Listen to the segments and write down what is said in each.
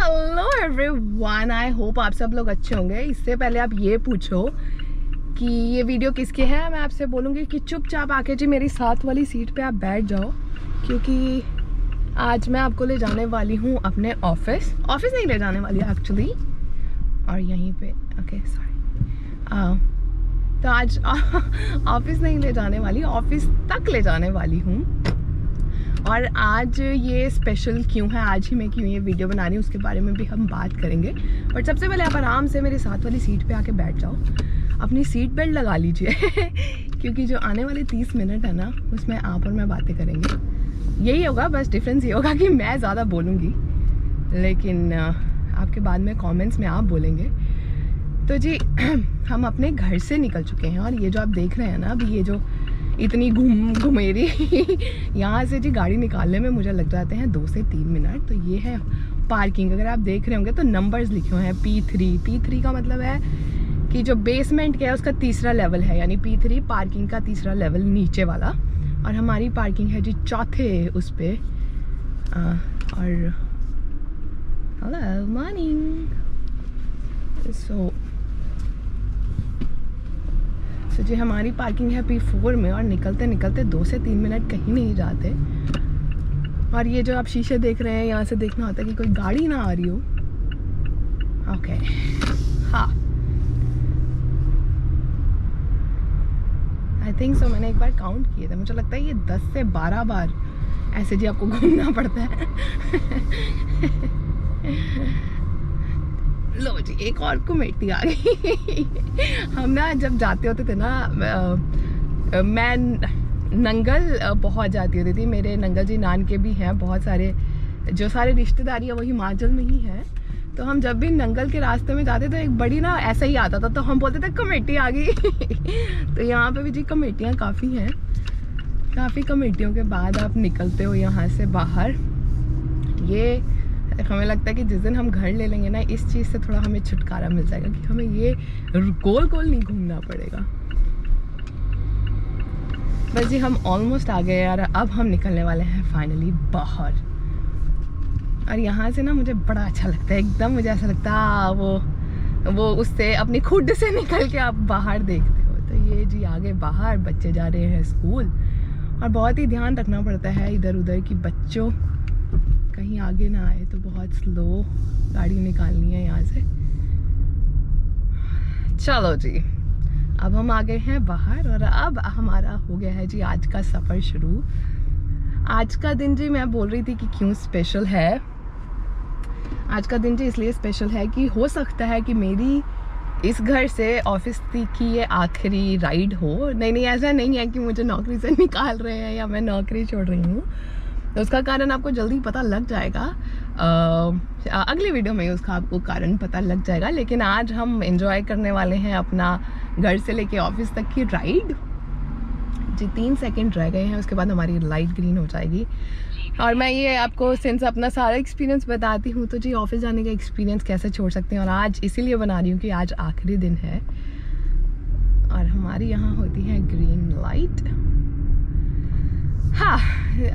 Hello everyone, I hope आप सब लोग अच्छे होंगे। इससे पहले आप ये पूछो कि ये वीडियो किसके है, मैं आपसे बोलूँगी कि चुपचाप आके जी मेरी साथ वाली सीट पे आप बैठ जाओ, क्योंकि आज मैं आपको ले जाने वाली हूँ अपने ऑफिस नहीं ले जाने वाली एक्चुअली, और यहीं पे ओके सॉरी तो आज ऑफिस नहीं ले जाने वाली, ऑफिस तक ले जाने वाली हूँ। और आज ये स्पेशल क्यों है, आज ही मैं क्यों ये वीडियो बना रही हूँ, उसके बारे में भी हम बात करेंगे। बट सबसे पहले आप आराम से मेरे साथ वाली सीट पे आके बैठ जाओ, अपनी सीट बेल्ट लगा लीजिए क्योंकि जो आने वाले 30 मिनट है ना, उसमें आप और मैं बातें करेंगे। यही होगा, बस डिफरेंस ये होगा कि मैं ज़्यादा बोलूँगी, लेकिन आपके बाद में कमेंट्स में आप बोलेंगे। तो जी हम अपने घर से निकल चुके हैं, और ये जो आप देख रहे हैं ना अभी, ये जो इतनी घुमेरी यहाँ से जी गाड़ी निकालने में मुझे लग जाते हैं 2 से 3 मिनट। तो ये है पार्किंग, अगर आप देख रहे होंगे तो नंबर्स लिखे हुए हैं P3 का मतलब है कि जो बेसमेंट का है उसका तीसरा लेवल है, यानी P3 पार्किंग का तीसरा लेवल नीचे वाला, और हमारी पार्किंग है जी चौथे उस पे। और हेलो मॉर्निंग। सो जी हमारी पार्किंग है P4 में, और निकलते निकलते 2 से 3 मिनट कहीं नहीं जाते। और ये जो आप शीशे देख रहे हैं, यहाँ से देखना होता है कि कोई गाड़ी ना आ रही हो। ओके हाँ, आई थिंक सो मैंने एक बार काउंट किए थे, मुझे लगता है ये 10 से 12 बार ऐसे जी आपको घूमना पड़ता है लो जी एक और कमेटी आ गई हम ना जब जाते होते थे ना, मैं नंगल बहुत जाती होती थी, मेरे नंगल जी नानके भी हैं, बहुत सारे जो सारे रिश्तेदारी है वो हिमाचल में ही है। तो हम जब भी नंगल के रास्ते में जाते तो एक बड़ी ना ऐसा ही आता था, तो हम बोलते थे कमेटी आ गई तो यहाँ पे भी जी कमेटियाँ काफ़ी हैं, काफ़ी कमेटियों के बाद आप निकलते हो यहाँ से बाहर। ये हमें लगता है कि जिस दिन हम घर ले लेंगे ना, इस चीज़ से थोड़ा हमें छुटकारा मिल जाएगा कि हमें ये गोल गोल नहीं घूमना पड़ेगा। बस जी हम ऑलमोस्ट आ गए यार, अब हम निकलने वाले हैं फाइनली बाहर। और यहाँ से ना मुझे बड़ा अच्छा लगता है, एकदम मुझे ऐसा लगता है वो उससे अपनी खुद से निकल के आप बाहर देखते हो। तो ये जी आगे बाहर बच्चे जा रहे हैं स्कूल, और बहुत ही ध्यान रखना पड़ता है इधर उधर कि बच्चों कहीं आगे ना आए, तो बहुत स्लो गाड़ी निकालनी है यहाँ से। चलो जी अब हम आ गए हैं बाहर, और अब हमारा हो गया है जी आज का सफ़र शुरू। आज का दिन जी मैं बोल रही थी कि क्यों स्पेशल है। आज का दिन जी इसलिए स्पेशल है कि हो सकता है कि मेरी इस घर से ऑफिस की ये आखिरी राइड हो। नहीं ऐसा नहीं है कि मुझे नौकरी से निकाल रहे हैं या मैं नौकरी छोड़ रही हूँ, तो उसका कारण आपको जल्दी पता लग जाएगा, अगली वीडियो में उसका आपको कारण पता लग जाएगा। लेकिन आज हम एंजॉय करने वाले हैं अपना घर से लेके ऑफिस तक की राइड जी। 3 सेकंड रह गए हैं, उसके बाद हमारी लाइट ग्रीन हो जाएगी। और मैं ये आपको सिंस अपना सारा एक्सपीरियंस बताती हूँ, तो जी ऑफिस जाने का एक्सपीरियंस कैसे छोड़ सकते हैं। और आज इसीलिए बना रही हूँ कि आज आखिरी दिन है, और हमारी यहाँ होती है ग्रीन लाइट। हाँ,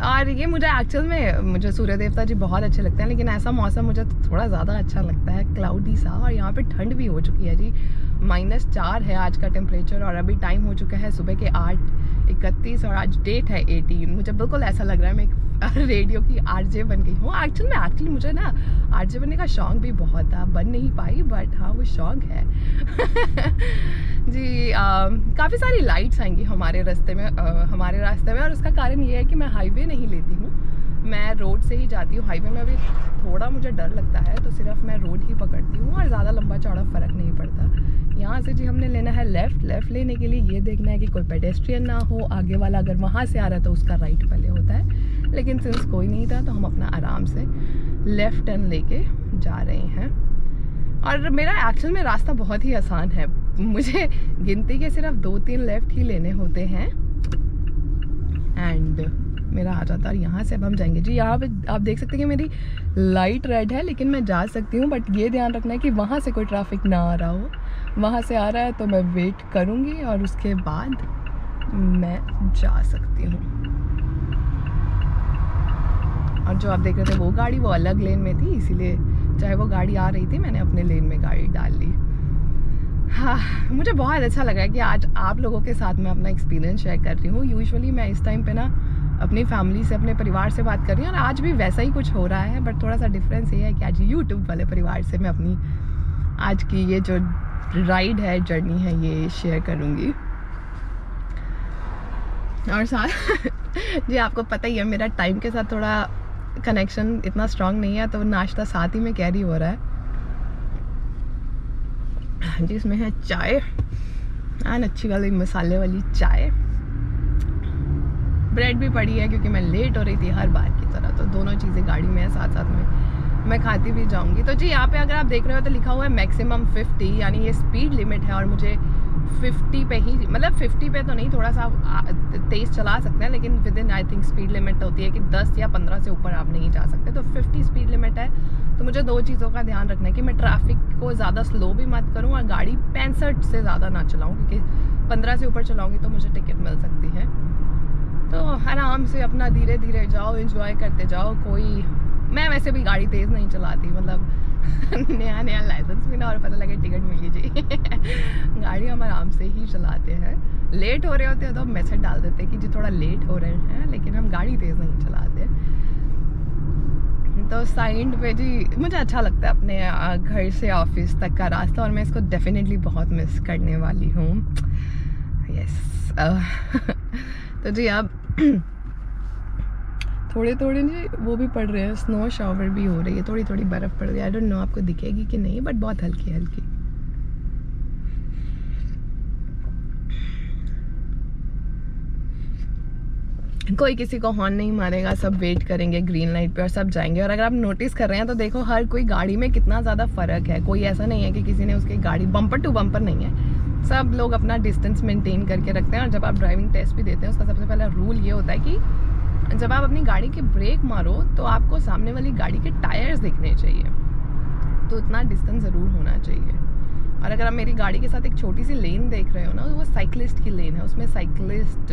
और ये मुझे एक्चुअल में मुझे सूर्य देवता जी बहुत अच्छे लगते हैं, लेकिन ऐसा मौसम मुझे थोड़ा ज़्यादा अच्छा लगता है, क्लाउडी सा। और यहाँ पे ठंड भी हो चुकी है जी, -4 है आज का टेम्परेचर, और अभी टाइम हो चुका है सुबह के 8:31, और आज डेट है 18। मुझे बिल्कुल ऐसा लग रहा है मैं एक रेडियो की आरजे बन गई हूँ। एक्चुअली मुझे ना आरजे बनने का शौक भी बहुत था, बन नहीं पाई, बट हाँ वो शौक है जी। काफ़ी सारी लाइट्स आएंगी हमारे रास्ते में, और उसका कारण ये है कि मैं हाईवे नहीं लेती हूँ, मैं रोड से ही जाती हूँ। हाईवे में अभी थोड़ा मुझे डर लगता है, तो सिर्फ मैं रोड ही पकड़ती हूँ, और ज़्यादा लंबा चौड़ा फ़र्क नहीं पड़ता। यहाँ से जी हमने लेना है लेफ़्ट लेने के लिए ये देखना है कि कोई पेडेस्ट्रियन ना हो आगे वाला, अगर वहाँ से आ रहा है तो उसका राइट पहले होता है, लेकिन सिंस कोई नहीं था तो हम अपना आराम से लेफ़्ट टर्न लेके जा रहे हैं। और मेरा एक्चुअल में रास्ता बहुत ही आसान है, मुझे गिनती के सिर्फ 2-3 लेफ़्ट ही लेने होते हैं, एंड मेरा आ जाता है। और यहाँ से अब हम जाएंगे जी, यहाँ पे आप देख सकते हैं कि मेरी लाइट रेड है, लेकिन मैं जा सकती हूँ, बट ये ध्यान रखना है कि वहाँ से कोई ट्रैफिक ना आ रहा हो। वहाँ से आ रहा है तो मैं वेट करूँगी, और उसके बाद मैं जा सकती हूँ। और जो आप देख रहे थे वो गाड़ी वो अलग लेन में थी, इसीलिए चाहे वो गाड़ी आ रही थी मैंने अपने लेन में गाड़ी डाल ली। हाँ, मुझे बहुत अच्छा लगा कि आज आप लोगों के साथ मैं अपना एक्सपीरियंस शेयर कर रही हूँ। यूजुअली मैं इस टाइम पे ना अपनी फैमिली से, अपने परिवार से बात कर रही हूँ और आज भी वैसा ही कुछ हो रहा है, बट थोड़ा सा डिफरेंस ये है कि आज यूट्यूब वाले परिवार से मैं अपनी आज की ये जो राइड है, जर्नी है, ये शेयर करूँगी। और साथ जी आपको पता ही है मेरा टाइम के साथ थोड़ा कनेक्शन इतना स्ट्रांग नहीं है, तो नाश्ता साथ ही में कैरी हो रहा है जिसमें है चाय एंड अच्छी वाली मसाले वाली चाय। ब्रेड भी पड़ी है क्योंकि मैं लेट हो रही थी हर बार की तरह, तो दोनों चीज़ें गाड़ी में है, साथ साथ में मैं खाती भी जाऊंगी। तो जी यहाँ पे अगर आप देख रहे हो तो लिखा हुआ है मैक्सिमम 50, यानी ये स्पीड लिमिट है और मुझे 50 पे ही, मतलब 50 पे तो नहीं, थोड़ा सा तेज़ चला सकते हैं, लेकिन with in I think speed limit होती है कि 10 या 15 से ऊपर आप नहीं जा सकते। तो 50 स्पीड लिमिट है। तो मुझे दो चीज़ों का ध्यान रखना है कि मैं ट्रैफिक को ज़्यादा स्लो भी मत करूँ और गाड़ी 65 से ज़्यादा ना चलाऊँ, क्योंकि 15 से ऊपर चलाऊँगी तो मुझे टिकट मिल सकती है। तो आराम से अपना धीरे धीरे जाओ, एंजॉय करते जाओ। कोई, मैं वैसे भी गाड़ी तेज़ नहीं चलाती, मतलब नया नया लाइसेंस भी ना और पता लगे टिकट मिली जी। गाड़ी हम आराम से ही चलाते हैं। लेट हो रहे होते हैं तो मैसेज डाल देते हैं कि जी थोड़ा लेट हो रहे हैं, लेकिन हम गाड़ी तेज़ नहीं चलाते। तो साइड पे जी मुझे अच्छा लगता है अपने घर से ऑफिस तक का रास्ता, और मैं इसको डेफिनेटली बहुत मिस करने वाली हूँ। यस। तो जी अब थोड़े थोड़े जी वो भी पड़ रहे हैं, स्नो शावर भी हो रही है, थोड़ी थोड़ी बर्फ़ पड़ रही है। आई डोंट नो आपको दिखेगी कि नहीं, बट बहुत हल्की हल्की। कोई किसी को हॉर्न नहीं मारेगा, सब वेट करेंगे ग्रीन लाइट पे और सब जाएंगे। और अगर आप नोटिस कर रहे हैं तो देखो हर कोई गाड़ी में कितना ज़्यादा फ़र्क है। कोई ऐसा नहीं है कि किसी ने उसकी गाड़ी बम्पर टू बम्पर नहीं है, सब लोग अपना डिस्टेंस मेंटेन करके रखते हैं। और जब आप ड्राइविंग टेस्ट भी देते हैं उसका सबसे पहला रूल ये होता है कि जब आप अपनी गाड़ी की ब्रेक मारो तो आपको सामने वाली गाड़ी के टायर्स दिखने चाहिए, तो उतना डिस्टेंस ज़रूर होना चाहिए। और अगर आप मेरी गाड़ी के साथ एक छोटी सी लेन देख रहे हो ना, तो वो साइकिलिस्ट की लेन है, उसमें साइकिलिस्ट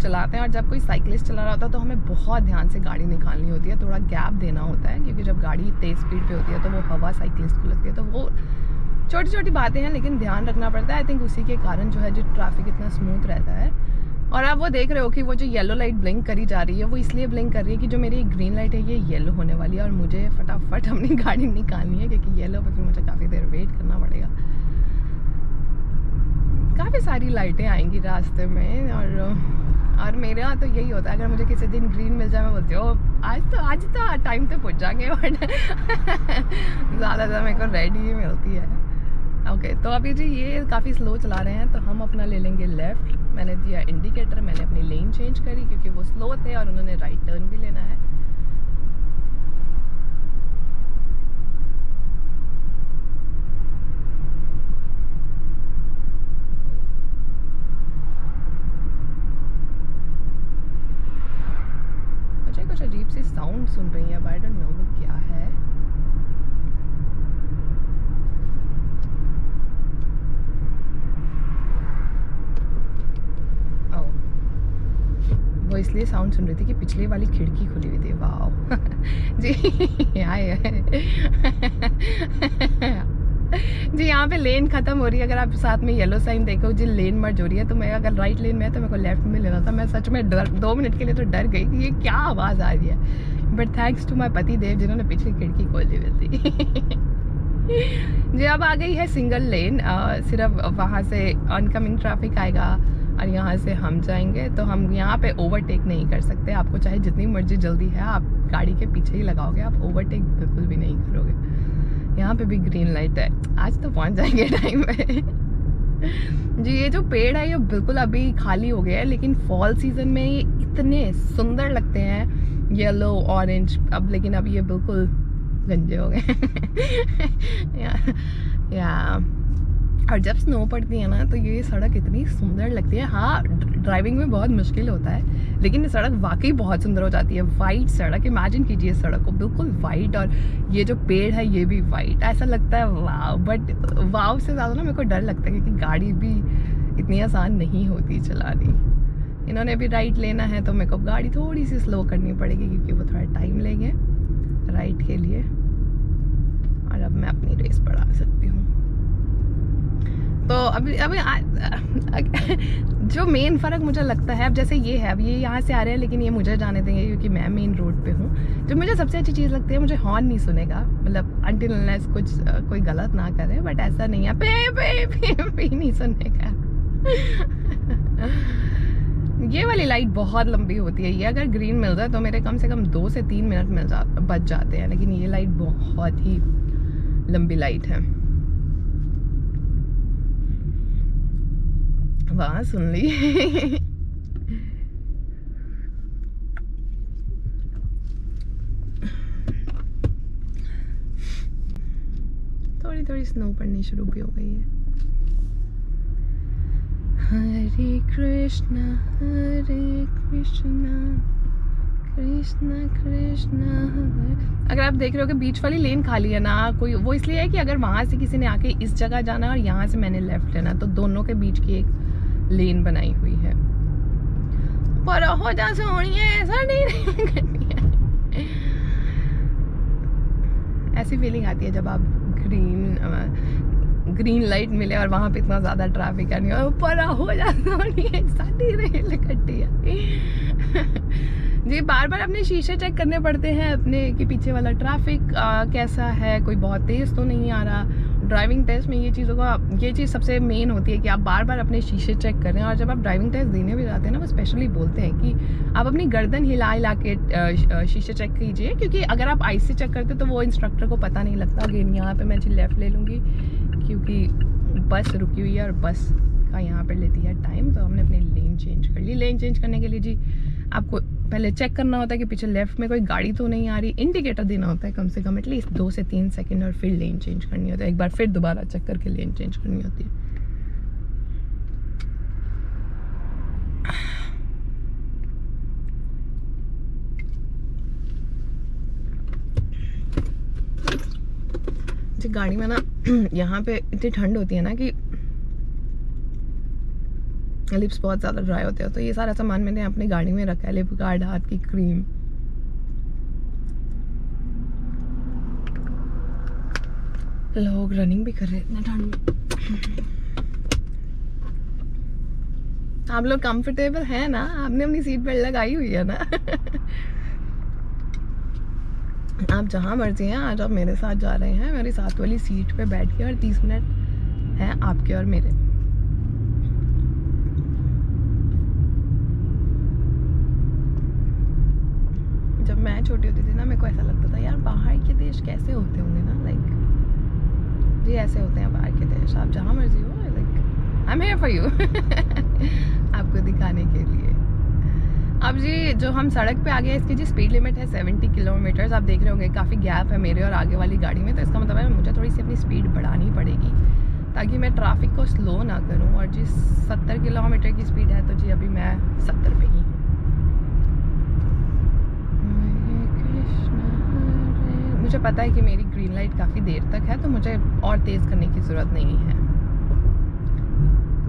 चलाते हैं। और जब कोई साइकिलिस्ट चला रहा होता है तो हमें बहुत ध्यान से गाड़ी निकालनी होती है, थोड़ा गैप देना होता है, क्योंकि जब गाड़ी तेज़ स्पीड पे होती है तो वो हवा साइकिलिस्ट को लगती है। तो वो छोटी छोटी बातें हैं, लेकिन ध्यान रखना पड़ता है। आई थिंक उसी के कारण जो है जो ट्रैफिक इतना स्मूथ रहता है। और आप वो देख रहे हो कि वो जो येलो लाइट ब्लिंक करी जा रही है, वो इसलिए ब्लिंक कर रही है कि जो मेरी ग्रीन लाइट है ये येलो होने वाली है और मुझे फटाफट अपनी गाड़ी निकालनी है, क्योंकि येलो पे फिर मुझे काफ़ी देर वेट करना पड़ेगा। काफ़ी सारी लाइटें आएंगी रास्ते में, और मेरे यहाँ तो यही होता है, अगर मुझे किसी दिन ग्रीन मिल जाए मैं बोलती हूँ आज तो टाइम पे पहुँच जाएंगे, बट ज़्यादातर मेरे को रेड ही मिलती है। ओके, तो अभी जी ये काफ़ी स्लो चला रहे हैं, तो हम अपना ले लेंगे लेफ़्ट। मैंने दिया इंडिकेटर, मैंने अपनी लेन चेंज करी क्योंकि वो स्लो थे और उन्होंने राइट टर्न भी लेना है। मुझे कुछ अजीब सी साउंड सुन रही है, आई डोंट नो वो क्या है। वो इसलिए साउंड सुन रही थी कि पिछली वाली खिड़की खुली हुई थी। वाह जी जी यहाँ पे लेन खत्म हो रही है। अगर आप साथ में येलो साइन देखो जी, लेन मर्ज हो रही है। तो मैं अगर राइट लेन में है तो मेरे को लेफ्ट में लेना था। मैं सच में 2 मिनट के लिए तो डर गई कि ये क्या आवाज़ आ रही है, बट थैंक्स टू माई पति देव जिन्होंने पिछली खिड़की खोली हुई थी। जी अब आ गई है सिंगल लेन, सिर्फ वहाँ से ऑनकमिंग ट्रैफिक आएगा और यहाँ से हम जाएंगे, तो हम यहाँ पे ओवरटेक नहीं कर सकते। आपको चाहे जितनी मर्जी जल्दी है, आप गाड़ी के पीछे ही लगाओगे, आप ओवरटेक बिल्कुल भी नहीं करोगे। यहाँ पे भी ग्रीन लाइट है, आज तो पहुँच जाएंगे टाइम पे। जी ये जो पेड़ है ये बिल्कुल अभी खाली हो गया है, लेकिन फॉल सीजन में ये इतने सुंदर लगते हैं, येलो ऑरेंज। अब लेकिन अब ये बिल्कुल गंजे हो गए। या और जब स्नो पड़ती है ना तो ये सड़क इतनी सुंदर लगती है। हाँ ड्राइविंग में बहुत मुश्किल होता है, लेकिन ये सड़क वाकई बहुत सुंदर हो जाती है। वाइट सड़क, इमेजिन कीजिए सड़क को बिल्कुल वाइट, और ये जो पेड़ है ये भी वाइट। ऐसा लगता है वाव, बट वाव से ज़्यादा ना मेरे को डर लगता है, क्योंकि गाड़ी भी इतनी आसान नहीं होती चलानी। इन्होंने भी राइट लेना है तो मेरे को गाड़ी थोड़ी सी स्लो करनी पड़ेगी क्योंकि वो थोड़ा टाइम लेंगे राइट के लिए। और अब मैं अपनी रेस बढ़ा सकती हूँ। तो अभी जो मेन फ़र्क मुझे लगता है, अब जैसे ये है, अब ये यहाँ से आ रहे हैं लेकिन ये मुझे जाने देंगे क्योंकि मैं मेन रोड पे हूँ। जो मुझे सबसे अच्छी चीज़ लगती है, मुझे हॉर्न नहीं सुनेगा, मतलब अनटिल अनलेस कुछ कोई गलत ना करे, बट ऐसा नहीं है पे नहीं सुनेगा। ये वाली लाइट बहुत लंबी होती है, ये अगर ग्रीन मिल जाए तो मेरे कम से कम 2 से 3 मिनट बच जाते हैं, लेकिन ये लाइट बहुत ही लंबी लाइट है। वाह, सुन ली। थोड़ी थोड़ी स्नो पड़नी शुरू भी हो गई है। हरे कृष्णा कृष्णा कृष्णा। अगर आप देख रहे हो कि बीच वाली लेन खाली है ना, कोई वो इसलिए है कि अगर वहां से किसी ने आके इस जगह जाना और यहाँ से मैंने लेफ्ट लेना, तो दोनों के बीच की एक लेन बनाई हुई है। पर हो जा सोनी है, ऐसा नहीं करनी है। ऐसी फीलिंग आती है जब आप ग्रीन लाइट मिले और वहाँ पे इतना ज़्यादा ट्रैफिक है नहीं, पर हो जा सोनी है, सारी रेल कट्टी है। जी, बार बार अपने शीशे चेक करने पड़ते हैं अपने कि पीछे वाला ट्रैफिक कैसा है, कोई बहुत तेज़ तो नहीं आ रहा। ड्राइविंग टेस्ट में ये चीज़ सबसे मेन होती है कि आप बार बार अपने शीशे चेक करें। और जब आप ड्राइविंग टेस्ट देने भी जाते हैं ना, वो स्पेशली बोलते हैं कि आप अपनी गर्दन हिला के शीशे चेक कीजिए, क्योंकि अगर आप आइस से चेक करते तो वो इंस्ट्रक्टर को पता नहीं लगता। अगेन यहाँ पे मैं जी लेफ़्ट ले लूँगी क्योंकि बस रुकी हुई है और बस का यहाँ पर लेती है टाइम, तो हमने अपनी लेन चेंज कर ली। लेन चेंज करने के लिए जी आपको पहले चेक करना होता है कि पीछे लेफ्ट में कोई गाड़ी तो नहीं आ रही, इंडिकेटर देना होता है कम से कम एटलीस्ट 2 से 3 सेकंड, और फिर लेन चेंज करनी होती है। एक बार फिर दोबारा चेक करके लेन चेंज करनी होती है। जी, गाड़ी में ना यहाँ पे इतनी ठंड होती है ना कि लिप्स बहुत ज़्यादा ड्राई होते हैं, तो ये सारा सामान मैंने अपनी गाड़ी में रखा है। लिप गार्ड, हाथ की क्रीम, लोग रनिंग भी कर रहे हैं इतने ठंड में। आप लोग कंफर्टेबल हैं ना? आपने अपनी सीट बेल्ट लगाई हुई है ना? आप जहाँ मर्जी हैं, आज आप मेरे साथ जा रहे हैं, मेरी साथ वाली सीट पे बैठ के, और 30 मिनट हैं आपके और मेरे। जब मैं छोटी होती थी ना, मेरे को ऐसा लगता था यार बाहर के देश कैसे होते होंगे ना, लाइक जी ऐसे होते हैं बाहर के देश। आप जहाँ मर्जी हो, like I am here for you, आपको दिखाने के लिए। अब जी जो हम सड़क पे आ गए, इसकी जी स्पीड लिमिट है 70 किलोमीटर। आप देख रहे होंगे काफ़ी गैप है मेरे और आगे वाली गाड़ी में, तो इसका मतलब है मुझे थोड़ी सी अपनी स्पीड बढ़ानी पड़ेगी ताकि मैं ट्रैफिक को स्लो ना करूं। और जी 70 किलोमीटर की स्पीड है, तो जी अभी मैं 70 पे ही हूँ। मुझे पता है कि मेरी ग्रीन लाइट काफ़ी देर तक है, तो मुझे और तेज़ करने की ज़रूरत नहीं है।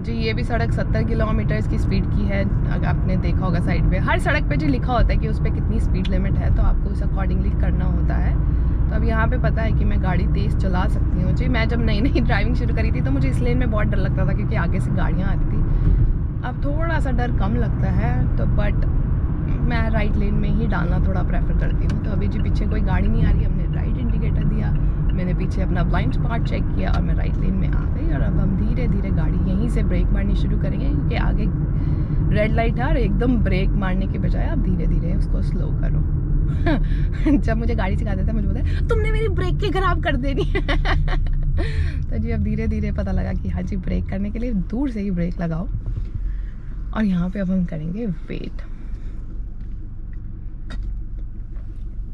जी ये भी सड़क 70 किलोमीटर की स्पीड की है। अगर आपने देखा होगा साइड पे, हर सड़क पे जी लिखा होता है कि उस पर कितनी स्पीड लिमिट है, तो आपको उस अकॉर्डिंगली करना होता है। तो अब यहाँ पे पता है कि मैं गाड़ी तेज़ चला सकती हूँ। जी मैं जब नई नई ड्राइविंग शुरू करी थी तो मुझे इस लेन में बहुत डर लगता था क्योंकि आगे से गाड़ियाँ आती थी। अब थोड़ा सा डर कम लगता है, तो बट मैं राइट लेन में ही डालना थोड़ा प्रेफर करती हूँ। तो अभी जी पीछे कोई गाड़ी नहीं आ रही, हमने राइट इंडिकेटर दिया, मैंने पीछे अपना ब्लाइंड स्पॉट चेक किया और मैं राइट लेन में आ गई। और अब हम धीरे धीरे गाड़ी यहीं से ब्रेक मारनी शुरू करेंगे क्योंकि आगे रेड लाइट है और एकदम ब्रेक मारने के बजाय आप धीरे धीरे उसको स्लो करो। जब मुझे गाड़ी सिखा देता है, मुझे बोलता है तुमने मेरी ब्रेक की खराब कर देनी है। तो जी अब धीरे धीरे पता लगा कि हाँ जी ब्रेक करने के लिए दूर से ही ब्रेक लगाओ। और यहाँ पे अब हम करेंगे वेट।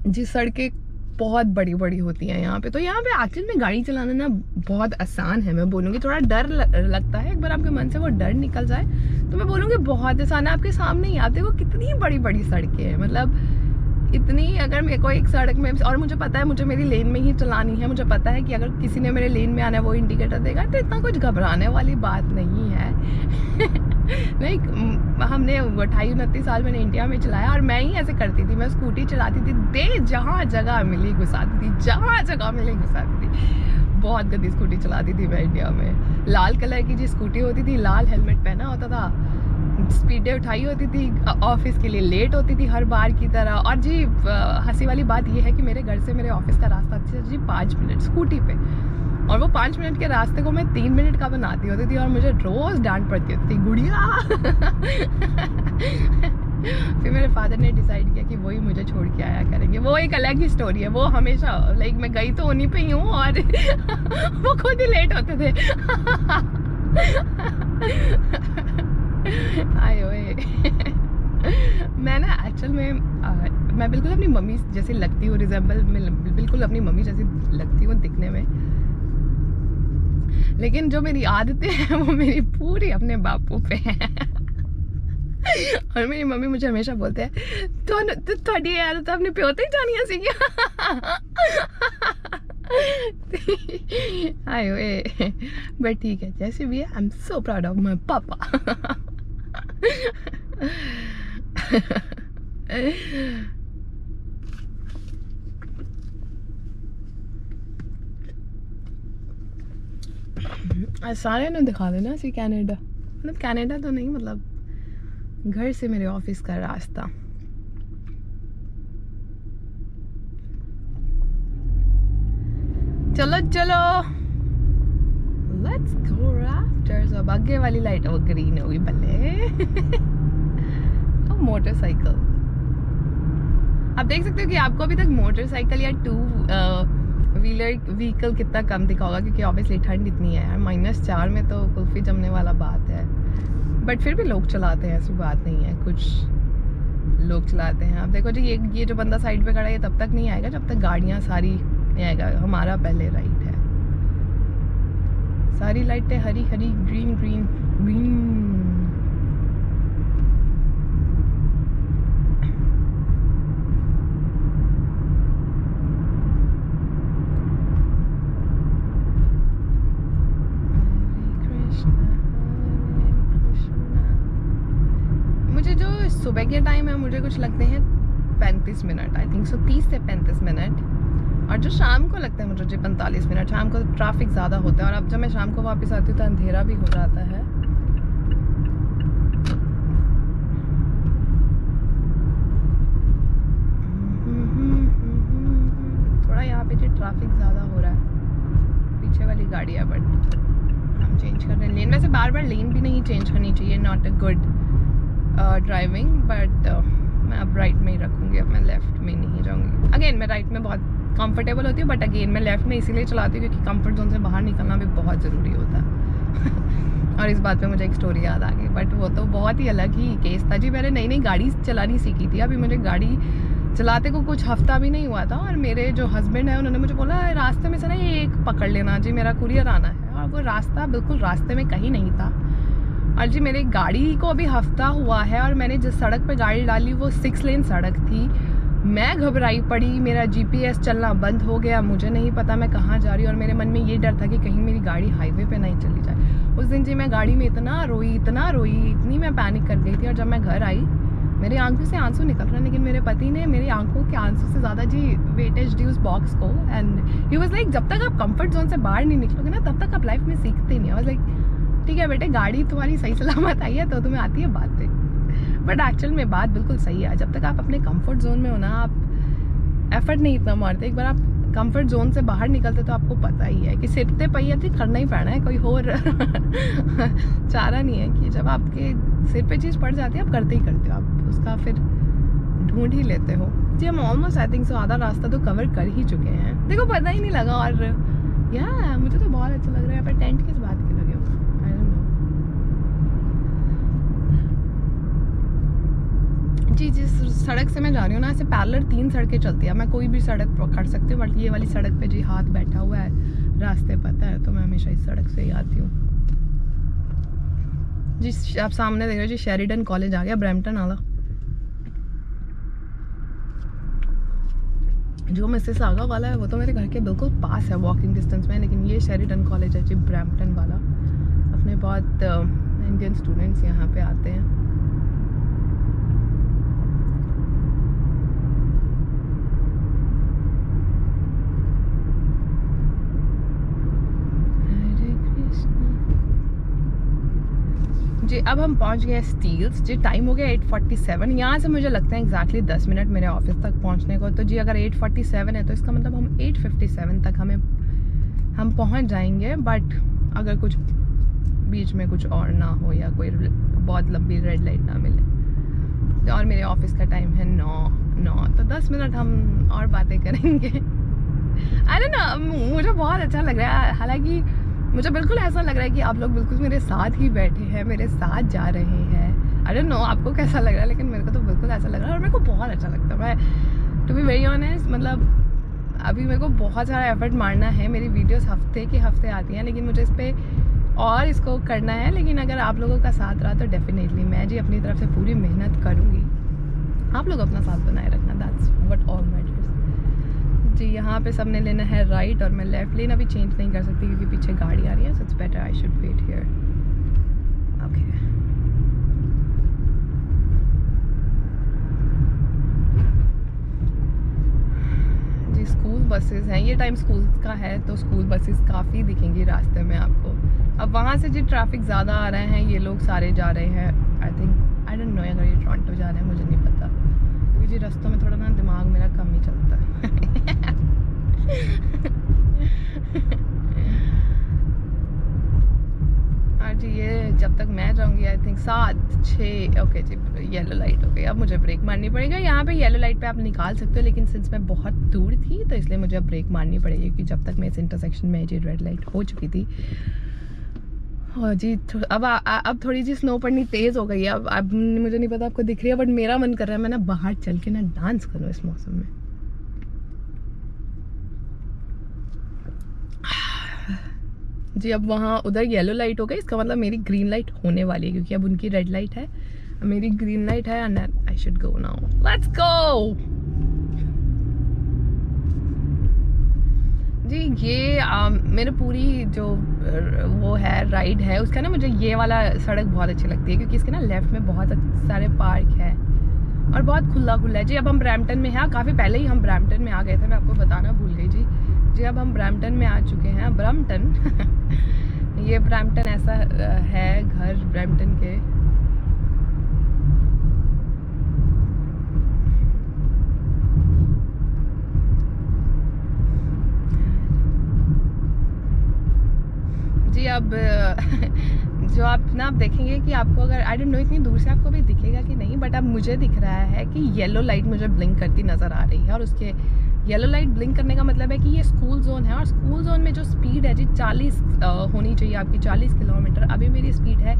जी सड़कें बहुत बड़ी बड़ी होती हैं यहाँ पे, तो यहाँ पे एक्चुअल में गाड़ी चलाना ना बहुत आसान है। मैं बोलूँगी थोड़ा डर लगता है, एक बार आपके मन से वो डर निकल जाए तो मैं बोलूँगी बहुत आसान है। आपके सामने ही आते वो कितनी बड़ी बड़ी सड़कें हैं, मतलब इतनी। अगर मेरे को एक सड़क में, और मुझे पता है मुझे मेरी लेन में ही चलानी है, मुझे पता है कि अगर किसी ने मेरे लेन में आना है वो इंडिकेटर देगा, तो इतना कुछ घबराने वाली बात नहीं है। नहीं, हमने 28-29 साल मैंने इंडिया में चलाया और मैं ही ऐसे करती थी। मैं स्कूटी चलाती थी, जहाँ जगह मिली घुसाती थी, जहाँ जगह मिली घुसाती थी। बहुत गंदी स्कूटी चलाती थी मैं इंडिया में। लाल कलर की जी स्कूटी होती थी, लाल हेलमेट पहना होता था, स्पीडें उठाई होती थी, ऑफिस के लिए लेट होती थी हर बार की तरह। और जी हंसी वाली बात यह है कि मेरे घर से मेरे ऑफिस का रास्ता था जी 5 मिनट स्कूटी पे, और वो 5 मिनट के रास्ते को मैं 3 मिनट का बनाती होती थी और मुझे रोज डांट पड़ती होती थी, गुड़िया। फिर मेरे फादर ने डिसाइड किया कि वही मुझे छोड़ के आया करेंगे। वो एक अलग ही स्टोरी है, वो हमेशा लाइक मैं गई तो उन्हीं पे ही हूँ और वो खुद ही लेट होते थे। आए ओए। मैं ना एक्चुअल में मैं बिल्कुल अपनी मम्मी जैसी लगती हूँ, रिजेंबल बिल्कुल अपनी मम्मी जैसी लगती हूँ दिखने में, लेकिन जो मेरी आदतें हैं वो मेरी पूरी अपने बापू पे हैं। और मेरी मम्मी मुझे हमेशा बोलते हैं तो थोड़ी आदत अपने प्यो तो ही जानिया सी। आयो ए, बट ठीक है जैसे भी है, I am so proud of my पापा। सारे ने दिखा देना सी कनाडा, मतलब कनाडा तो नहीं, मतलब घर से मेरे ऑफिस का रास्ता। चलो चलो लेट्स गो राफ्टर्स। अब आगे वाली लाइट वो ग्रीन होगी भले। मोटरसाइकिल आप देख सकते हो कि आपको अभी तक मोटरसाइकिल या 2 व्हीलर व्हीकल कितना कम दिखा होगा, क्योंकि ऑब्वियसली ठंड इतनी है यार, -4 में तो कुल्फी जमने वाला बात है। बट फिर भी लोग चलाते हैं, ऐसी बात नहीं है, कुछ लोग चलाते हैं। आप देखो जी ये जो बंदा साइड पे खड़ा है ये तब तक नहीं आएगा जब तक गाड़ियाँ सारी नहीं आएगा। हमारा पहले राइट है, सारी लाइटें Hari Hari, green green green. मुझे जो सुबह के टाइम है मुझे कुछ लगते हैं 35 मिनट, आई थिंक सो 30 से 35 मिनट, और जो शाम को लगता है मुझे 45 मिनट। शाम को ट्रैफिक ज़्यादा होता है, और अब जब मैं शाम को वापस आती हूँ तो अंधेरा भी हो जाता है। थोड़ा यहाँ पे जो ट्रैफिक ज़्यादा हो रहा है, पीछे वाली गाड़ी है, बट हम चेंज कर रहे हैं लेन। वैसे बार बार लेन भी नहीं चेंज करनी चाहिए, not a good driving, but मैं अब राइट में ही रखूँगी, अब मैं लेफ़्ट में नहीं जाऊँगी। अगेन मैं राइट में बहुत कंफर्टेबल होती हूँ, बट अगेन मैं लेफ़्ट में इसीलिए चलाती हूँ क्योंकि कंफर्ट जोन से बाहर निकलना भी बहुत ज़रूरी होता है। और इस बात पे मुझे एक स्टोरी याद आ गई, बट वो तो बहुत ही अलग ही केस था जी। मैंने नई नई गाड़ी चलानी सीखी थी, अभी मुझे गाड़ी चलाते को कुछ हफ्ता भी नहीं हुआ था, और मेरे जो हस्बैंड है उन्होंने मुझे बोला रास्ते में से ना ये एक पकड़ लेना जी, मेरा कुरियर आना है। और वो रास्ता बिल्कुल रास्ते में कहीं नहीं था, और जी मेरी गाड़ी को अभी हफ्ता हुआ है और मैंने जिस सड़क पे गाड़ी डाली वो 6 लेन सड़क थी। मैं घबराई पड़ी, मेरा GPS चलना बंद हो गया, मुझे नहीं पता मैं कहाँ जा रही हूँ, और मेरे मन में ये डर था कि कहीं मेरी गाड़ी हाईवे पे नहीं चली जाए। उस दिन जी मैं गाड़ी में इतना रोई, इतनी मैं पैनिक कर गई थी। और जब मैं घर आई मेरी आंखों से आंसू निकल रहे, लेकिन मेरे पति ने मेरी आंखों के आंसू से ज़्यादा जी वेटेज दी उस बॉक्स को, एंड ही वाज लाइक जब तक आप कंफर्ट जोन से बाहर नहीं निकलोगे ना तब तक आप लाइफ में सीखते नहीं। आई वाज लाइक ठीक है बेटे, गाड़ी तुम्हारी सही सलामत आई है तो तुम्हें आती है बातें, बट एक्चुअल में बात बिल्कुल सही है। जब तक आप अपने कंफर्ट जोन में हो ना, आप एफर्ट नहीं इतना मारते, एक बार आप कंफर्ट जोन से बाहर निकलते तो आपको पता ही है कि सिर पे पहिया थी करना ही पड़ना है, कोई और चारा नहीं है। कि जब आपके सिर पे चीज़ पड़ जाती है आप करते ही करते हो, आप उसका फिर ढूंढ ही लेते हो जी। हम ऑलमोस्ट आई थिंक सो आधा रास्ता तो कवर कर ही चुके हैं, देखो पता ही नहीं लगा। और यार मुझे तो बहुत अच्छा लग रहा है। पर टेंट किस बात के लगे हो, आई डोंट नो जी। जिस सड़क से मैं जा रही हूँ ना, ऐसे पैरेलल 3 सड़कें चलती है, मैं कोई भी सड़क पकड़ सकती हूँ, बट ये वाली सड़क पे जी हाथ बैठा हुआ है, रास्ते पता है, तो मैं हमेशा इस सड़क से ही आती हूँ जी। आप सामने देख रहे हो जी, शेरिडन कॉलेज आ गया, ब्रैम्पटन वाला। जो मिसिसागा वाला है वो तो मेरे घर के बिल्कुल पास है, वॉकिंग डिस्टेंस में, लेकिन ये शेरिडन कॉलेज है जी ब्रैम्पटन वाला। अपने बहुत इंडियन स्टूडेंट्स यहाँ पे आते हैं। जी अब हम पहुंच गए स्टील्स। जी टाइम हो गया 8:47। यहाँ से मुझे लगता है एग्जैक्टली 10 मिनट मेरे ऑफिस तक पहुंचने को। तो जी अगर 8:47 है तो इसका मतलब हम 8:57 तक हम पहुंच जाएंगे। बट अगर कुछ बीच में कुछ और ना हो या कोई बहुत लंबी रेड लाइट ना मिले, और मेरे ऑफिस का टाइम है 9 तो 10 मिनट हम और बातें करेंगे। अरे ना मुझे बहुत अच्छा लग रहा है, हालांकि मुझे बिल्कुल ऐसा लग रहा है कि आप लोग बिल्कुल मेरे साथ ही बैठे हैं, मेरे साथ जा रहे हैं। आई डोंट नो आपको कैसा लग रहा है, लेकिन मेरे को तो बिल्कुल ऐसा लग रहा है और मेरे को बहुत अच्छा लगता है। मैं टू बी वेरी ऑनेस्ट मतलब अभी मेरे को बहुत सारा एफर्ट मारना है। मेरी वीडियोस हफ्ते के हफ्ते आती हैं, लेकिन मुझे इस पर और इसको करना है। लेकिन अगर आप लोगों का साथ रहा तो डेफिनेटली मैं जी अपनी तरफ से पूरी मेहनत करूँगी। आप लोग अपना साथ बनाए रखना, दैट्स व्हाट ऑल मैटर्स। जी यहाँ पे सबने लेना है राइट और मैं लेफ्ट लेन अभी चेंज नहीं कर सकती क्योंकि पीछे गाड़ी आ रही है। So it's better I should wait here. Okay जी स्कूल बसेस हैं, ये टाइम स्कूल का है तो स्कूल बसेस काफ़ी दिखेंगी रास्ते में आपको। अब वहाँ से जी ट्रैफिक ज़्यादा आ रहे हैं, ये लोग सारे जा रहे हैं। I think I don't know अगर ये टोरंटो जा रहे हैं, मुझे नहीं पता क्योंकि जी रास्तों में थोड़ा ना दिमाग मेरा कम ही चलता है। और जी ये जब तक मैं जाऊंगी आई थिंक 7-6 ओके जी येलो लाइट हो गई। अब मुझे ब्रेक मारनी पड़ेगा। यहाँ पे येलो लाइट पे आप निकाल सकते हो, लेकिन सिंस मैं बहुत दूर थी तो इसलिए मुझे अब ब्रेक मारनी पड़ेगी क्योंकि जब तक मैं इस इंटरसेक्शन में जी रेड लाइट हो चुकी थी। और जी अब थोड़ी सी स्नो पड़नी तेज़ हो गई है। अब मुझे नहीं पता आपको दिख रही है, बट मेरा मन कर रहा है मैं ना बाहर चल के ना डांस करूँ इस मौसम में। जी अब वहाँ उधर येलो लाइट हो गई, इसका मतलब मेरी ग्रीन लाइट होने वाली है क्योंकि अब उनकी रेड लाइट है, मेरी ग्रीन लाइट है and I should go now. Let's go. जी ये मेरे पूरी जो वो है राइड है उसका ना मुझे ये वाला सड़क बहुत अच्छी लगती है क्योंकि इसके ना लेफ्ट में बहुत सारे पार्क है और बहुत खुला है। जी अब हम ब्रैम्पटन में हैं, काफ़ी पहले ही हम ब्रैम्पटन में आ गए थे, मैं आपको बताना भूल गई जी। जी अब हम ब्रैम्पटन में आ चुके हैं। ब्रैम्पटन ये ब्रैम्पटन ऐसा है घर ब्रैम्पटन के। जी अब जो आप देखेंगे कि आपको अगर आई डोंट नो इतनी दूर से आपको भी दिखेगा कि नहीं, बट अब मुझे दिख रहा है कि येलो लाइट मुझे ब्लिंक करती नज़र आ रही है और उसके येलो लाइट ब्लिंक करने का मतलब है कि ये स्कूल जोन है और स्कूल जोन में जो स्पीड है जी 40 होनी चाहिए आपकी, 40 किलोमीटर। अभी मेरी स्पीड है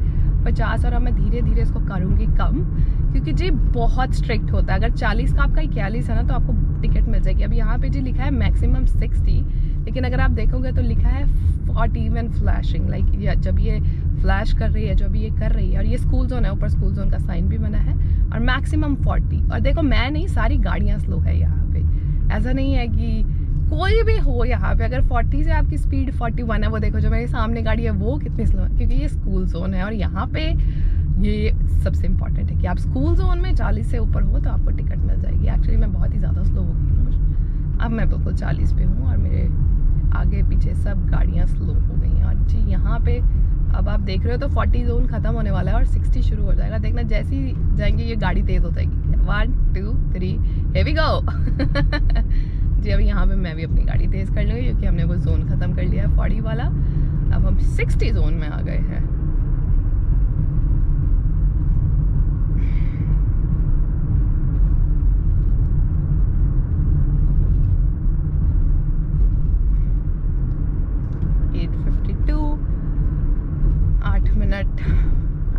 50 और अब मैं धीरे धीरे इसको करूँगी कम क्योंकि जी बहुत स्ट्रिक्ट होता है। अगर 40 का आपका 41 है ना तो आपको टिकट मिल जाएगी। अब यहाँ पे जी लिखा है मैक्सिमम 60, लेकिन अगर आप देखोगे तो लिखा है 40 व्हेन फ्लैशिंग, लाइक जब ये फ्लैश कर रही है, जब ये कर रही है। और ये स्कूल जोन है, ऊपर स्कूल जोन का साइन भी बना है और मैक्सिमम 40। और देखो मैं नहीं, सारी गाड़ियाँ स्लो है यहाँ पे, ऐसा नहीं है कि कोई भी हो यहाँ पे। अगर 40 से आपकी स्पीड 41 है, वो देखो जो मेरे सामने गाड़ी है वो कितनी स्लो है क्योंकि ये स्कूल जोन है। और यहाँ पे ये सबसे इम्पॉर्टेंट है कि आप स्कूल जोन में 40 से ऊपर हो तो आपको टिकट मिल जाएगी। एक्चुअली मैं बहुत ही ज़्यादा स्लो हो गई हूँ, अब मैं बिल्कुल 40 पे हूँ और मेरे आगे पीछे सब गाड़ियाँ स्लो हो गई हैं। और जी यहाँ पे अब आप देख रहे हो तो 40 जोन ख़त्म होने वाला है और 60 शुरू हो जाएगा। देखना जैसे ही जाएंगे ये गाड़ी तेज़ हो जाएगी। 1 2 3 here we go। जी अब यहाँ पे मैं भी अपनी गाड़ी तेज़ कर लूँगी क्योंकि हमने वो जोन ख़त्म कर लिया है 40 वाला। अब हम 60 जोन में आ गए हैं।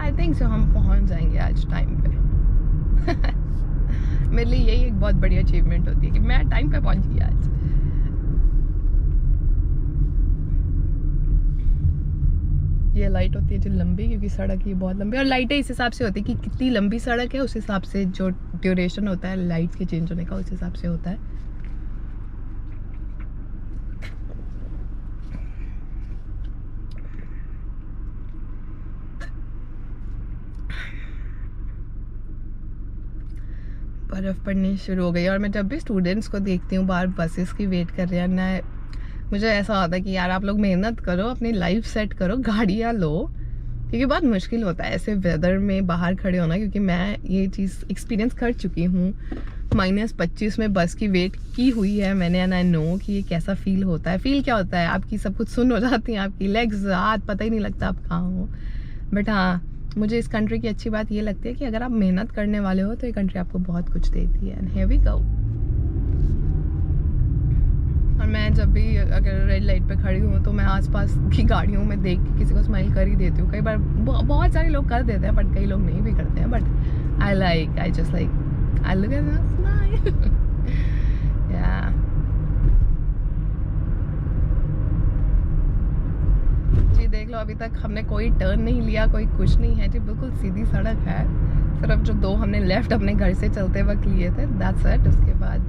आई थिंक सो हम पहुंच जाएंगे आज टाइम पे। मेरे लिए यही एक बहुत बड़ी अचीवमेंट होती है कि मैं टाइम पे पहुंच गई आज। ये लाइट होती है जो लंबी क्योंकि सड़क ये बहुत लंबी, और लाइटें इस हिसाब से होती है कि कितनी लंबी सड़क है उस हिसाब से जो ड्यूरेशन होता है लाइट के चेंज होने का उस हिसाब से होता है। बर्फ़ पड़नी शुरू हो गई। और मैं जब भी स्टूडेंट्स को देखती हूँ बाहर बसेस की वेट कर रहे हैं ना, मुझे ऐसा होता है कि यार आप लोग मेहनत करो, अपनी लाइफ सेट करो, गाड़ियाँ लो, क्योंकि बहुत मुश्किल होता है ऐसे वेदर में बाहर खड़े होना। क्योंकि मैं ये चीज़ एक्सपीरियंस कर चुकी हूँ, -25 में बस की वेट की हुई है मैंने, एंड आई नो कि ये कैसा फील होता है। फील क्या होता है, आपकी सब कुछ सुन हो जाती है, आपकी लेग्स हाथ पता ही नहीं लगता आप कहाँ हो। बट हाँ, मुझे इस कंट्री की अच्छी बात ये लगती है कि अगर आप मेहनत करने वाले हो तो ये कंट्री आपको बहुत कुछ देती है। And here we go. और मैं जब भी अगर रेड लाइट पे खड़ी हूँ तो मैं आसपास की गाड़ियों में देख के किसी को स्माइल कर ही देती हूँ। कई बार बहुत सारे लोग कर देते हैं, बट कई लोग नहीं भी करते हैं। But I just like I look at them smile. या जी देख लो, अभी तक हमने कोई टर्न नहीं लिया, कोई कुछ नहीं है जी, बिल्कुल सीधी सड़क है। सिर्फ जो 2 हमने लेफ्ट अपने घर से चलते वक्त लिए थे, दैट्स इट। उसके बाद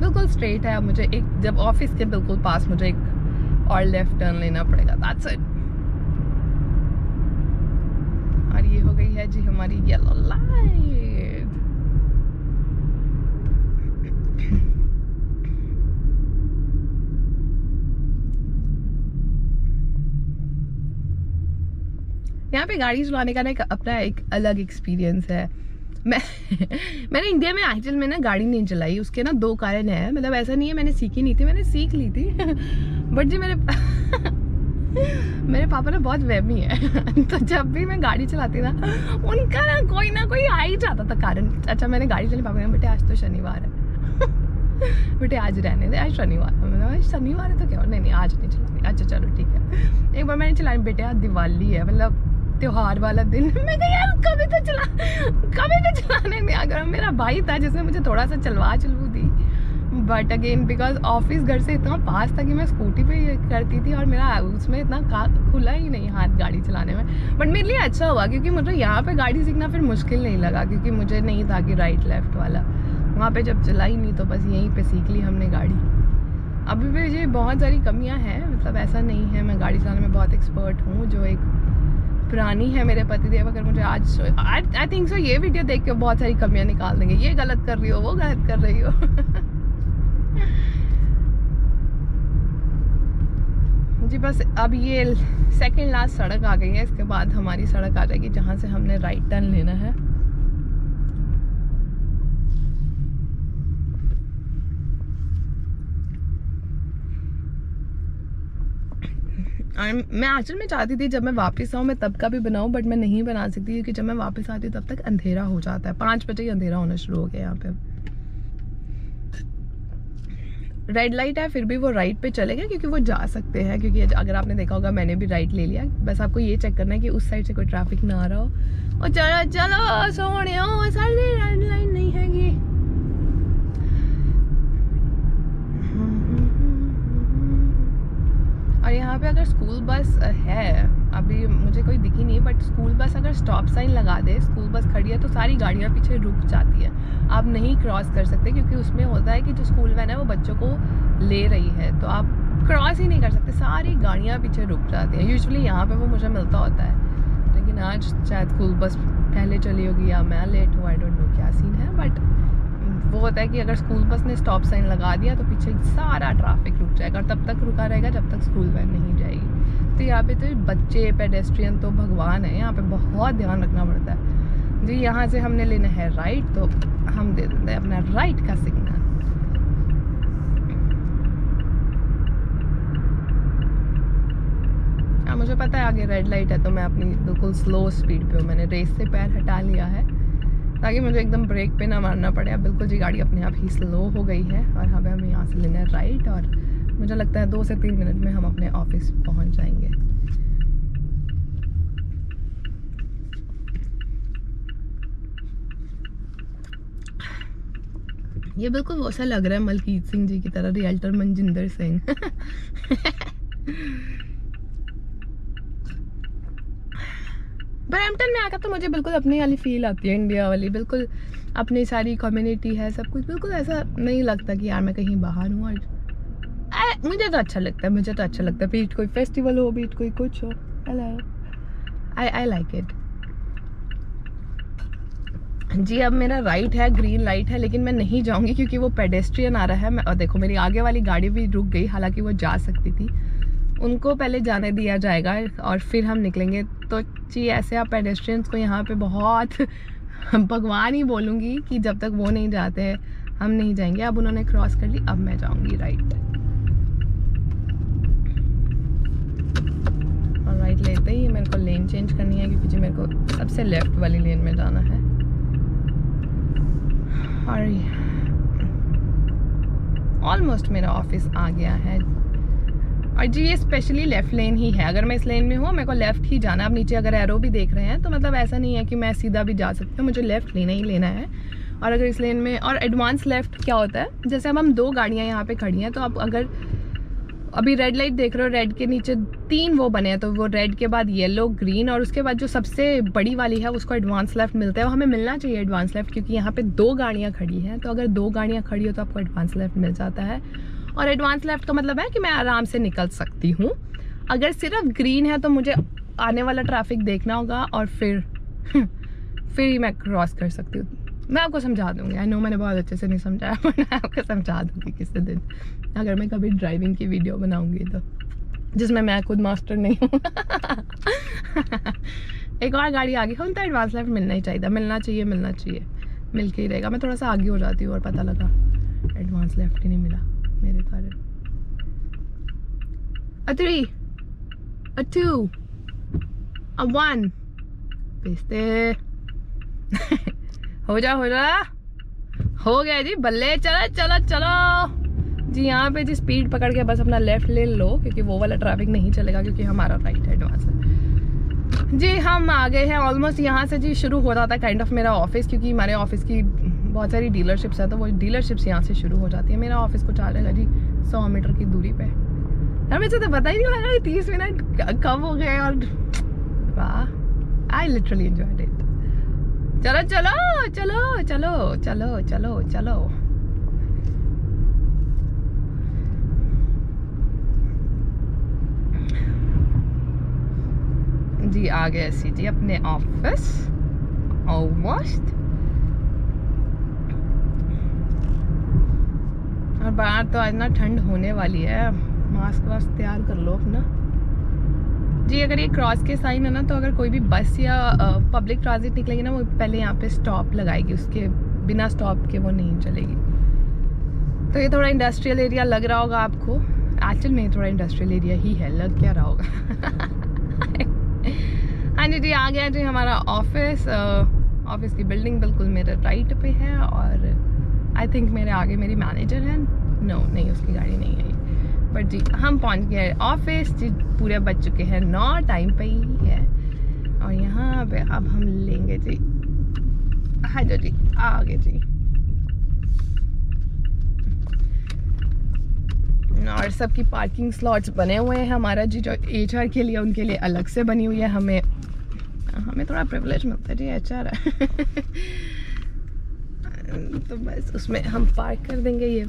बिल्कुल स्ट्रेट है। अब मुझे एक, जब ऑफिस के बिल्कुल पास मुझे एक और लेफ्ट टर्न लेना पड़ेगा, दैट्स इट। और ये हो गई है जी हमारी येलो लाइट। यहाँ पे गाड़ी चलाने का ना अपना एक अलग एक्सपीरियंस है। मैंने इंडिया में एक्चुअल में ना गाड़ी नहीं चलाई। उसके ना 2 कारण है। मतलब ऐसा नहीं है मैंने सीखी नहीं थी, मैंने सीख ली थी। बट जी मेरे पापा ना बहुत वहमी है। तो जब भी मैं गाड़ी चलाती ना, उनका ना कोई आ ही जाता था कारण। अच्छा मैंने गाड़ी चलाई, पापा ने बेटे आज तो शनिवार है। बेटे आज रहने दे, आज शनिवार है। मैंने शनिवार है तो क्या, नहीं आज नहीं चलानी। अच्छा चलो ठीक है। एक बार मैंने चलाई, बेटे आज दिवाली है, मतलब त्योहार वाला दिन। मैं कहा यार कभी तो चलाने नहीं। अगर मेरा भाई था जिसने मुझे थोड़ा सा चलवू दी, बट अगेन बिकॉज ऑफिस घर से इतना पास था कि मैं स्कूटी पे करती थी और मेरा उसमें इतना खुला ही नहीं हाथ गाड़ी चलाने में। बट मेरे लिए अच्छा हुआ क्योंकि मुझे यहाँ पे गाड़ी सीखना फिर मुश्किल नहीं लगा, क्योंकि मुझे नहीं था कि राइट लेफ्ट वाला। वहाँ पे जब चलाई नहीं तो बस यहीं पे सीख ली हमने गाड़ी। अभी भी मुझे बहुत सारी कमियाँ हैं, मतलब ऐसा नहीं है मैं गाड़ी चलाने में बहुत एक्सपर्ट हूँ। जो एक पुरानी है मेरे पतिदेव, अगर मुझे आज आई थिंक सो ये वीडियो देख के बहुत सारी कमियां निकाल देंगे, ये गलत कर रही हो, वो गलत कर रही हो। जी बस अब ये सेकंड लास्ट सड़क आ गई है, इसके बाद हमारी सड़क आ जाएगी जहाँ से हमने राइट टर्न लेना है। मैं एक्चुअल में चाहती थी जब मैं वापस आऊँ मैं तब का भी बनाऊँ, बट मैं नहीं बना सकती क्योंकि जब मैं वापस आती हूँ तब तक अंधेरा हो जाता है। 5 बजे ही अंधेरा होना शुरू हो गया यहाँ पे। रेड लाइट है फिर भी वो राइट पे चलेगा क्योंकि वो जा सकते हैं, क्योंकि अगर आपने देखा होगा मैंने भी राइट ले लिया। बस आपको ये चेक करना है कि उस साइड से कोई ट्रैफिक ना आ रहा हो। और चलो सोने रेड लाइट नहीं हैगी। और यहाँ पे अगर स्कूल बस है, अभी मुझे कोई दिखी नहीं, बट स्कूल बस अगर स्टॉप साइन लगा दे, स्कूल बस खड़ी है तो सारी गाड़ियाँ पीछे रुक जाती है। आप नहीं क्रॉस कर सकते क्योंकि उसमें होता है कि जो स्कूल वैन है वो बच्चों को ले रही है, तो आप क्रॉस ही नहीं कर सकते, सारी गाड़ियाँ पीछे रुक जाती हैं। यूजुअली यहाँ पे वो मुझे मिलता होता है, लेकिन आज शायद स्कूल बस पहले चली होगी या मैं लेट हूँ, आई डोंट नो क्या सीन है। बट वो होता है कि अगर स्कूल बस ने स्टॉप साइन लगा दिया तो पीछे सारा ट्रैफिक रुक जाएगा और तब तक रुका रहेगा जब तक स्कूल वैन नहीं जाएगी। तो यहाँ पे तो बच्चे पेडेस्ट्रियन तो भगवान है, यहाँ पे बहुत ध्यान रखना पड़ता है। जी यहाँ से हमने लेना है राइट, तो हम दे देते हैं अपना राइट का सिग्नल। हाँ मुझे पता है आगे रेड लाइट है तो मैं अपनी बिल्कुल स्लो स्पीड पे हूँ। मैंने रेस से पैर हटा लिया है ताकि मुझे एकदम ब्रेक पे ना मारना पड़े। अब बिल्कुल जी गाड़ी अपने आप ही स्लो हो गई है और हमें यहाँ से लेना है राइट, और मुझे लगता है 2 से 3 मिनट में हम अपने ऑफिस पहुँच जाएंगे। ये बिल्कुल वैसा लग रहा है मलकीत सिंह जी की तरह, रियल्टर मनजिंदर सिंह। ब्रैम्पटन में आकर तो मुझे बिल्कुल अपनी वाली फील आती है, इंडिया वाली, बिल्कुल अपनी सारी कम्युनिटी है, सब कुछ बिल्कुल ऐसा नहीं लगता कि यार मैं कहीं बाहर हूँ। और मुझे तो अच्छा लगता है, मुझे तो अच्छा लगता है, बीच कोई फेस्टिवल हो, बीच कोई कुछ हो, आई लाइक इट। जी अब मेरा राइट है, ग्रीन लाइट है, लेकिन मैं नहीं जाऊंगी क्योंकि वो पेडेस्ट्रियन आ रहा है। और देखो मेरी आगे वाली गाड़ी भी रुक गई, हालांकि वो जा सकती थी। उनको पहले जाने दिया जाएगा और फिर हम निकलेंगे। तो जी ऐसे आप पेडेस्ट्रियंस को यहाँ पे बहुत भगवान ही बोलूँगी कि जब तक वो नहीं जाते हैं हम नहीं जाएंगे। अब उन्होंने क्रॉस कर ली, अब मैं जाऊँगी राइट। और राइट लेते ही मेरे को लेन चेंज करनी है क्योंकि जी मेरे को सबसे लेफ्ट वाली लेन में जाना है। और ऑलमोस्ट मेरा ऑफिस आ गया है। और जी ये स्पेशली लेफ़्ट लेन ही है, अगर मैं इस लेन में हूँ मेरे को लेफ़्ट ही जाना है। अब नीचे अगर एरो भी देख रहे हैं तो मतलब ऐसा नहीं है कि मैं सीधा भी जा सकती हूँ, मुझे लेफ़्ट लेना ही लेना है। और अगर इस लेन में, और एडवांस लेफ़्ट क्या होता है, जैसे अब हम 2 गाड़ियाँ यहाँ पे खड़ी हैं, तो अब अगर अभी रेड लाइट देख रहे हो, रेड के नीचे 3 वो बने हैं, तो वो रेड के बाद येलो, ग्रीन, और उसके बाद जो सबसे बड़ी वाली है उसको एडवांस लेफ़्ट मिलता है। वो हमें मिलना चाहिए एडवांस लेफ़्ट, क्योंकि यहाँ पे 2 गाड़ियाँ खड़ी हैं, तो अगर 2 गाड़ियाँ खड़ी हो तो आपको एडवांस लेफ़्ट मिल जाता है। और एडवांस लेफ़्ट का मतलब है कि मैं आराम से निकल सकती हूँ। अगर सिर्फ ग्रीन है तो मुझे आने वाला ट्रैफिक देखना होगा और फिर ही मैं क्रॉस कर सकती हूँ। मैं आपको समझा दूँगी, आई नो मैंने बहुत अच्छे से नहीं समझाया, पर मैं आपको समझा दूँगी किसी दिन, अगर मैं कभी ड्राइविंग की वीडियो बनाऊँगी तो, जिसमें मैं खुद मास्टर नहीं हूँ। एक और गाड़ी आगे हो तो एडवांस लेफ़्ट मिलना ही चाहिए, मिलना चाहिए, मिल के ही रहेगा। मैं थोड़ा सा आगे हो जाती हूँ और पता लगा एडवांस लेफ़्ट ही नहीं मिला मेरे कारण। A 3, a 2, a 1, पिस्ते। हो जा हो गया जी, बल्ले, चलो जी। यहाँ पे जी स्पीड पकड़ के बस अपना लेफ्ट ले लो, क्योंकि वो वाला ट्रैफिक नहीं चलेगा, क्योंकि हमारा राइट है एडवांस है। जी हम आ गए हैं ऑलमोस्ट। यहाँ से जी शुरू हो जाता है काइंड ऑफ मेरा ऑफिस, क्योंकि हमारे ऑफिस की बहुत सारी डीलरशिप्स है, तो वो डीलरशिप्स यहाँ से शुरू हो जाती है। मेरा ऑफिस कुछ आ जाएगा जी 100 मीटर की दूरी पे। यार मुझे तो पता ही नहीं लगा 30 मिनट कब हो गए, और वाह, आई लिटरली एंजॉयड इट। चलो। जी आ गए सी जी अपने ऑफिस ऑलमोस्ट। और बाहर तो आज ना ठंड होने वाली है, मास्क वास्क तैयार कर लो अपना जी। अगर ये क्रॉस के साइन है ना, तो अगर कोई भी बस या पब्लिक ट्रांजिट निकलेगी ना, वो पहले यहाँ पे स्टॉप लगाएगी, उसके बिना स्टॉप के वो नहीं चलेगी। तो ये थोड़ा इंडस्ट्रियल एरिया लग रहा होगा आपको, एक्चुअल में थोड़ा इंडस्ट्रियल एरिया ही है, लग क्या रहा होगा। हाँ जी आ गया जी हमारा ऑफिस। ऑफिस की बिल्डिंग बिल्कुल मेरे राइट पे है, और आई थिंक मेरे आगे मेरी मैनेजर है। नो नहीं, उसकी गाड़ी नहीं आई, बट जी हम पहुंच गए ऑफिस जी। पूरे बज चुके हैं 9, टाइम पे ही है। और यहाँ पे अब हम लेंगे जी, हाँ जी आ गए जी। और सबकी पार्किंग स्लॉट्स बने हुए हैं। हमारा जी जो HR के लिए, उनके लिए अलग से बनी हुई है। हमें थोड़ा प्रिविलेज मिलता है जी, HR है। तो बस उसमें हम पार्क कर देंगे ये।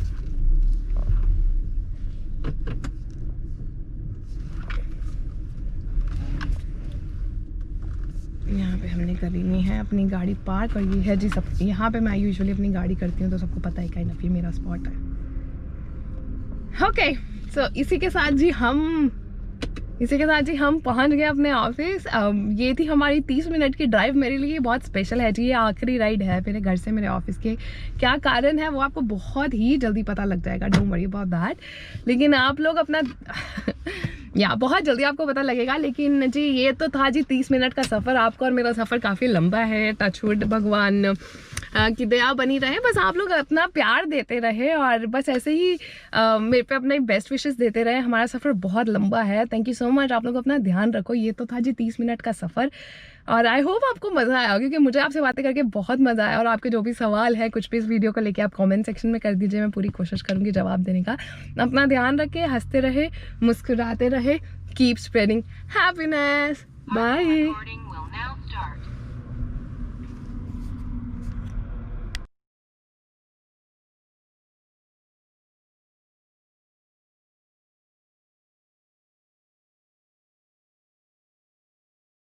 यहाँ पे हमने करनी है अपनी गाड़ी पार्क, और ये है जी सब, यहाँ पे मैं यूजुअली अपनी गाड़ी करती हूँ, तो सबको पता है काइंड ऑफ ये मेरा स्पॉट है। ओके सो इसी के साथ जी हम पहुँच गए अपने ऑफिस। ये थी हमारी 30 मिनट की ड्राइव। मेरे लिए बहुत स्पेशल है जी, ये आखिरी राइड है मेरे घर से मेरे ऑफिस के। क्या कारण है वो आपको बहुत ही जल्दी पता लग जाएगा, डोंट वरी अबाउट दैट। लेकिन आप लोग अपना या बहुत जल्दी आपको पता लगेगा। लेकिन जी ये तो था जी 30 मिनट का सफ़र। आपका और मेरा सफ़र काफ़ी लंबा है। टचवुड भगवान की दया बनी रहे, बस आप लोग अपना प्यार देते रहे और बस ऐसे ही मेरे पे अपने बेस्ट विशेस देते रहे। हमारा सफ़र बहुत लंबा है। Thank you so much. आप लोग अपना ध्यान रखो। ये तो था जी 30 मिनट का सफ़र, और आई होप आपको मज़ा आया, क्योंकि मुझे आपसे बातें करके बहुत मज़ा आया। और आपके जो भी सवाल है कुछ भी इस वीडियो को लेके आप कमेंट सेक्शन में कर दीजिए, मैं पूरी कोशिश करूँगी जवाब देने का। अपना ध्यान रखें, हंसते रहे, मुस्कुराते रहे, कीप स्प्रेडिंग हैप्पीनेस। बाय।